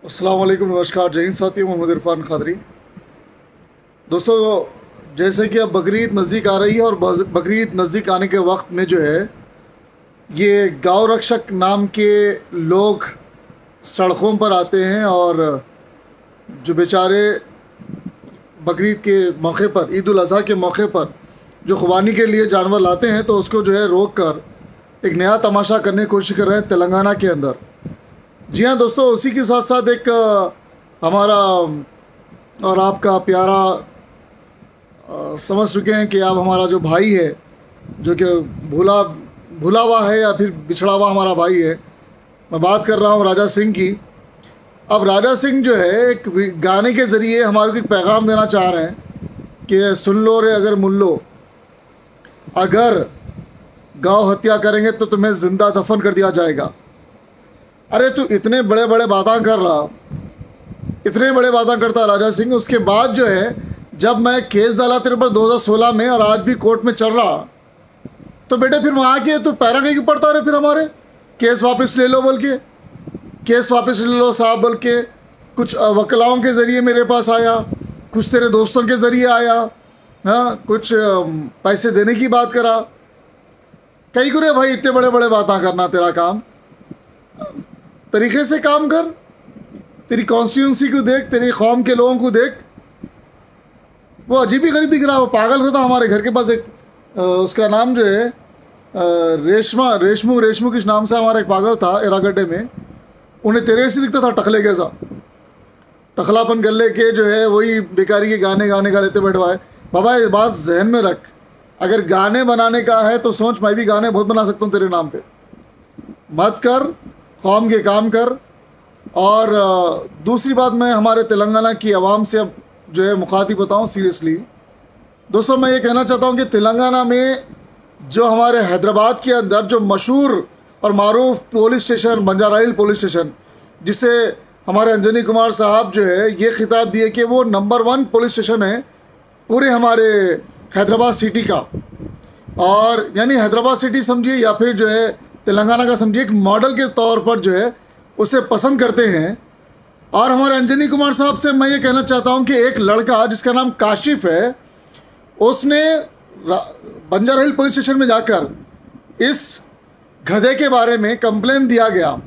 अस्सलाम वालेकुम, नमस्कार, जय हिंद साथियों। मोहम्मद इरफान खादरी। दोस्तों, जैसे कि अब बकरीद नज़दीक आ रही है और बकरीद नज़दीक आने के वक्त में जो है ये गौ रक्षक नाम के लोग सड़कों पर आते हैं और जो बेचारे बकरीद के मौके पर, ईद उल अज़हा के मौके पर जो क़ुर्बानी के लिए जानवर लाते हैं, तो उसको जो है रोक कर एक नया तमाशा करने की कोशिश कर रहे हैं तेलंगाना के अंदर। जी हाँ दोस्तों, उसी के साथ साथ एक हमारा और आपका प्यारा समझ चुके हैं कि आप हमारा जो भाई है, जो कि भूला हुआ है या फिर बिछड़ा हुआ हमारा भाई है। मैं बात कर रहा हूँ राजा सिंह की। अब राजा सिंह जो है एक गाने के ज़रिए हमारे को एक पैगाम देना चाह रहे हैं कि सुन लो रे अगर मुन लो, अगर गौ हत्या करेंगे तो तुम्हें ज़िंदा दफन कर दिया जाएगा। अरे तू इतने बड़े बड़े बातें कर रहा, इतने बड़े बातें करता राजा सिंह। उसके बाद जो है जब मैं केस डाला तेरे पर 2016 में और आज भी कोर्ट में चल रहा, तो बेटे फिर वहाँ के तो पैरा कहीं पड़ता रहे, फिर हमारे केस वापस ले लो बोल के, केस वापस ले लो साहब बोल के। कुछ वकलाओं के ज़रिए मेरे पास आया, कुछ तेरे दोस्तों के ज़रिए आया, हाँ, कुछ पैसे देने की बात करा। कहीं को रे भाई, इतने बड़े बड़े बातें करना तेरा काम, तरीके से काम कर। तेरी कॉन्स्टिट्यूंसी को देख, तेरी कौम के लोगों को देख। वो अजीब ही गरीब दिख रहा है, वो पागल रहता। हमारे घर के पास एक उसका नाम जो है रेशमू किस नाम से हमारा एक पागल था एरागड्डे में। उन्हें तेरे से दिखता था, टकले के सा टकलापन कर ले के जो है वही बेकारी के गाने गा लेते बैठवाए। बाबा ये बात जहन में रख, अगर गाने बनाने का है तो सोच, मैं भी गाने बहुत बना सकता हूँ तेरे नाम पे। मत कर, कौम के काम कर। और दूसरी बात, मैं हमारे तेलंगाना की आवाम से अब जो है मुखातिब होता हूँ सीरियसली। दोस्तों, मैं ये कहना चाहता हूँ कि तेलंगाना में जो हमारे हैदराबाद के अंदर जो मशहूर और मारूफ पुलिस स्टेशन बंजारा हिल पुलिस स्टेशन, जिसे हमारे अंजनी कुमार साहब जो है ये खिताब दिए कि वो नंबर 1 पुलिस स्टेशन है पूरे हमारे हैदराबाद सिटी का। और यानी हैदराबाद सिटी समझिए या फिर जो है तेलंगाना का समझिए, एक मॉडल के तौर पर जो है उसे पसंद करते हैं। और हमारे अंजनी कुमार साहब से मैं ये कहना चाहता हूँ कि एक लड़का जिसका नाम काशिफ है, उसने बंजारा हिल पुलिस स्टेशन में जाकर इस गधे के बारे में कंप्लेन दिया गया,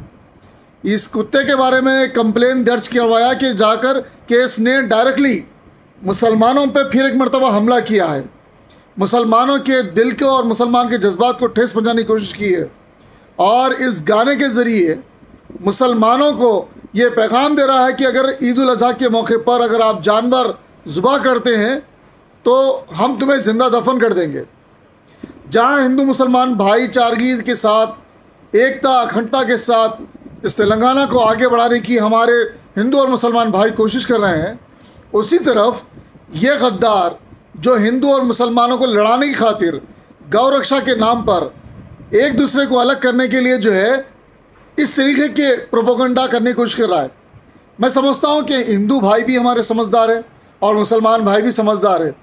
इस कुत्ते के बारे में कंप्लेन दर्ज करवाया कि जाकर केस ने डायरेक्टली मुसलमानों पे फिर एक मरतबा हमला किया है, मुसलमानों के दिल को और मुसलमान के जज्बात को ठेस पहुँचाने की कोशिश की है। और इस गाने के ज़रिए मुसलमानों को ये पैगाम दे रहा है कि अगर ईद उल अज़हा के मौके पर अगर आप जानवर ज़ुबा करते हैं तो हम तुम्हें ज़िंदा दफन कर देंगे। जहाँ हिंदू मुसलमान भाईचारगी के साथ, एकता अखंडता के साथ इस तेलंगाना को आगे बढ़ाने की हमारे हिंदू और मुसलमान भाई कोशिश कर रहे हैं, उसी तरफ ये गद्दार जो हिंदू और मुसलमानों को लड़ाने की खातिर गौ रक्षा के नाम पर एक दूसरे को अलग करने के लिए जो है इस तरीके के प्रोपोगंडा करने की कोशिश कर रहा है। मैं समझता हूँ कि हिंदू भाई भी हमारे समझदार है और मुसलमान भाई भी समझदार है,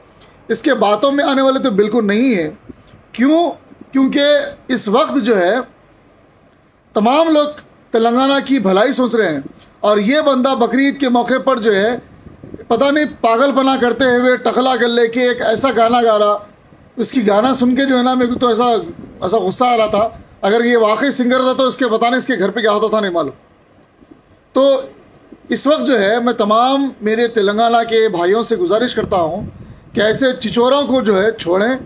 इसके बातों में आने वाले तो बिल्कुल नहीं है। क्यों? क्योंकि इस वक्त जो है तमाम लोग तेलंगाना की भलाई सोच रहे हैं और ये बंदा बकरीद के मौके पर जो है पता नहीं पागलपना करते हुए टकला कर लेके एक ऐसा गाना गा रहा। उसकी गाना सुन के जो है ना, मेरे को तो ऐसा गुस्सा आ रहा था। अगर ये वाकई सिंगर था तो इसके बताने इसके घर पे क्या होता था नहीं मालूम। तो इस वक्त जो है मैं तमाम मेरे तेलंगाना के भाइयों से गुजारिश करता हूँ कि ऐसे चिचोरों को जो है छोड़ें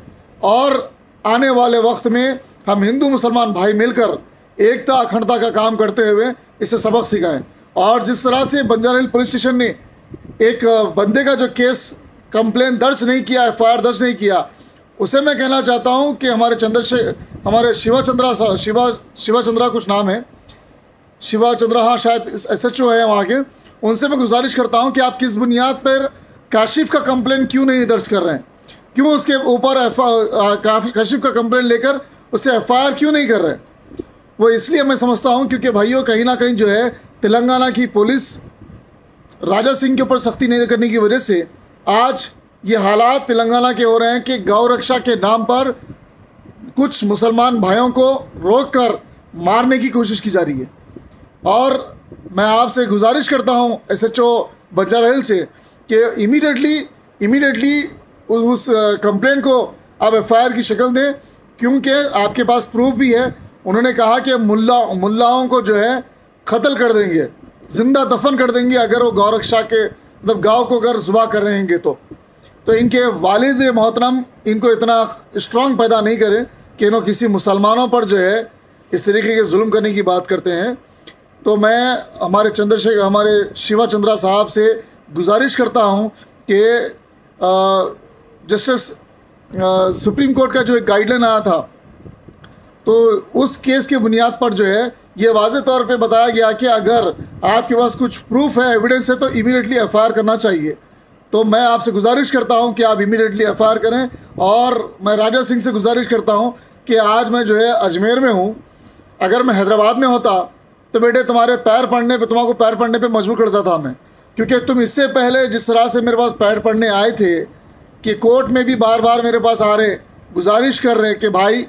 और आने वाले वक्त में हम हिंदू मुसलमान भाई मिलकर एकता अखंडता का काम करते हुए इसे सबक सिखाएं। और जिस तरह से बंजारा हिल पुलिस स्टेशन ने एक बंदे का जो केस कंप्लेन दर्ज नहीं किया, FIR दर्ज नहीं किया, उसे मैं कहना चाहता हूँ कि हमारे शिवा चंद्रा कुछ नाम है, शिवा चंद्रा, हाँ शायद SHO है वहाँ के, उनसे मैं गुजारिश करता हूँ कि आप किस बुनियाद पर काशिफ का कंप्लेन क्यों नहीं दर्ज कर रहे हैं, क्यों उसके ऊपर काशिफ का कंप्लेन लेकर उसे FIR क्यों नहीं कर रहे हैं। वो इसलिए मैं समझता हूँ क्योंकि भाइयों कहीं ना कहीं जो है तेलंगाना की पुलिस राजा सिंह के ऊपर सख्ती नहीं करने की वजह से आज ये हालात तेलंगाना के हो रहे हैं कि गौ रक्षा के नाम पर कुछ मुसलमान भाइयों को रोक कर मारने की कोशिश की जा रही है। और मैं आपसे गुजारिश करता हूं SHO बंजारा हिल से कि इमीडिएटली उस कंप्लेंट को आप FIR की शक्ल दें, क्योंकि आपके पास प्रूफ भी है। उन्होंने कहा कि मुल्लाओं को जो है कत्ल कर देंगे, ज़िंदा दफन कर देंगे अगर वो गौरक्षा के मतलब गाँव को अगर ज़ुबा कर रहेंगे तो इनके वालिद मोहतरम इनको इतना स्ट्रॉन्ग पैदा नहीं करें कि इन्हों किसी मुसलमानों पर जो है इस तरीके के जुल्म करने की बात करते हैं। तो मैं हमारे शिवा चंद्रा साहब से गुजारिश करता हूं कि जस्टिस सुप्रीम कोर्ट का जो एक गाइडलाइन आया था, तो उस केस के बुनियाद पर जो है ये वाज़ेह तौर पे बताया गया कि अगर आपके पास कुछ प्रूफ है, एविडेंस है, तो इमीडिएटली FIR करना चाहिए। तो मैं आपसे गुजारिश करता हूं कि आप इमीडिएटली FIR करें। और मैं राजा सिंह से गुजारिश करता हूं कि आज मैं जो है अजमेर में हूं, अगर मैं हैदराबाद में होता तो बेटे तुम्हारे तुम्हारे पैर पड़ने पे मजबूर करता था मैं, क्योंकि तुम इससे पहले जिस तरह से मेरे पास पैर पड़ने आए थे कि कोर्ट में भी बार बार मेरे पास आ रहे, गुजारिश कर रहे कि भाई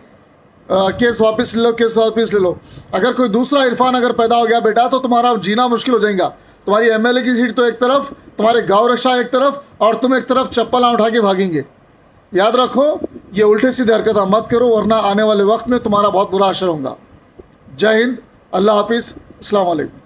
केस वापस ले लो। अगर कोई दूसरा इरफान अगर पैदा हो गया बेटा तो तुम्हारा जीना मुश्किल हो जाएगा। तुम्हारी MLA की सीट तो एक तरफ, तुम्हारे गाँव रक्षा एक तरफ, और तुम एक तरफ चप्पल उठा के भागेंगे। याद रखो, ये उल्टे सीधे हरकत मत करो, वरना आने वाले वक्त में तुम्हारा बहुत बुरा असर होगा। जय हिंद, अल्लाह हाफिज़, अस्सलाम वालेकुम।